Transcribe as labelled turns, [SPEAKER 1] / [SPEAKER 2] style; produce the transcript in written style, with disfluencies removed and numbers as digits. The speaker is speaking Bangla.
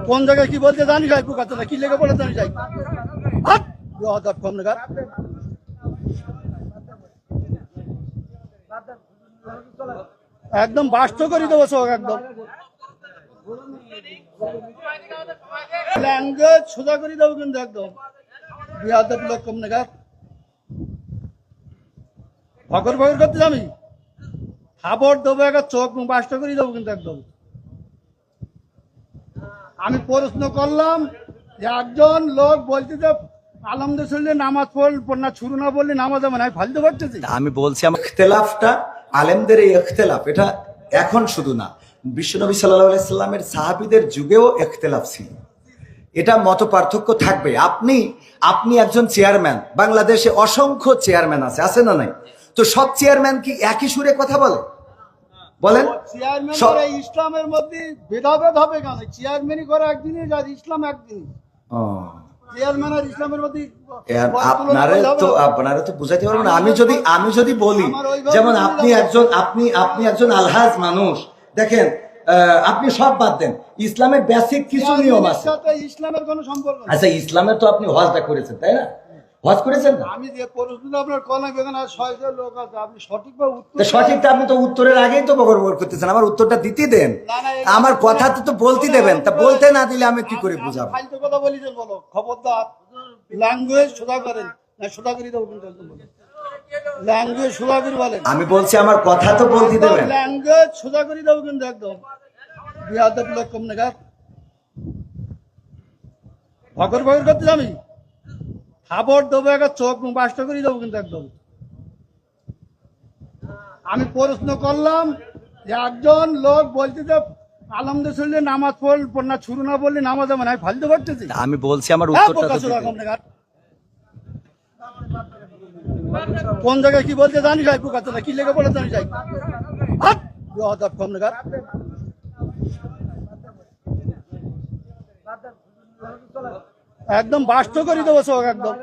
[SPEAKER 1] কোন জায়গায় কি বলতে জানি যাই পোকাচোদা কি লেগে পড়ে জানি যাই একদম বাস্ত করে দেবো সব একদম ল্যাঙ্গুয়েজ সোজা করে দেবো কিন্তু একদম বিহাদব লোক কম নাগাদ ফকর ফকর করতে আমি খাবার দেবো একটা চোখ বাস্ত করে দেবো কিন্তু একদম আমি প্রশ্ন করলাম যে একজন লোক বলছে যে আলহামদুলিল্লাহ নামাজ পড় না শুরু না বললে নামাজ হবে না ফালতু করতেছি
[SPEAKER 2] আমি বলছি আমার ইখতিলাফটা আলেমদের এই ইখতিলাফ এটা এখন শুধু না বিশ্বনবী সাল্লাল্লাহু আলাইহি সাল্লামের সাহাবীদের যুগেও ইখতিলাফ ছিল এটা মত পার্থক্য থাকবে আপনি একজন চেয়ারম্যান বাংলাদেশে অসংখ্য চেয়ারম্যান আছে না নাই তো সব চেয়ারম্যান কি একই সুরে কথা বলেন
[SPEAKER 1] চেয়ারম্যান ইসলামের মধ্যে ভেদাভেদ হবে কেন চেয়ারম্যানই করে একদিনই ইসলাম একদিনই চেয়ারম্যান আর ইসলামের মধ্যে
[SPEAKER 2] আপনারা তো বুঝাইতে পারবেন না আমি যদি বলি যেমন আপনি একজন আলহাজ মানুষ দেখেন আপনি সব বাদ দেন ইসলামের বেসিক কিছু নিয়ম আছে
[SPEAKER 1] ইসলামের কোনো সম্পর্ক নেই
[SPEAKER 2] আচ্ছা ইসলামের তো আপনি হজটা করেছেন তাই না হজ করেছেন না
[SPEAKER 1] আমি যে প্রশ্নটা আপনার কলা বেগান আর 600 লোক আছে আপনি সঠিকভাবে উত্তর
[SPEAKER 2] সঠিকটা আপনি তো উত্তরের আগেই তো বকর করতেছেন আমার উত্তরটা দিতে দেন আমার কথা তো বলতে দেবেন তা বলতে না দিলে আমি কি করে বুঝাবো
[SPEAKER 1] ফালতু কথা বলিছেন বলো খবরদার ল্যাঙ্গুয়েজ সোজা করেন না সোজা করে দেবো কিন্তু ল্যাঙ্গুয়েজ সোজা করে বলেন
[SPEAKER 2] আমি বলছি আমার কথা তো বলতে দেবেন
[SPEAKER 1] ল্যাঙ্গুয়েজ সোজা করে দেবো কিন্তু একদম বিহাদব লোক কম নাগাদ ফকর ফকর করতে আমি খাবার দেবো একটা চোখ বাস্ত করে দেবো কিন্তু একদম আমি প্রশ্ন করলাম যে একজন লোক বলছে যে আলহামদুলিল্লাহ নামাজ পড় না শুরু না বললে নামাজ হবে না ফালতু করতেছি
[SPEAKER 2] আমি বলছি আমার উত্তরটা
[SPEAKER 1] কোন জায়গায় কি বলতে জানি যাই পোকাচোদা কি লেগে পড়ে জানি যাই কম নাগাদ একদম বাস্ত করে দেবো সব একদম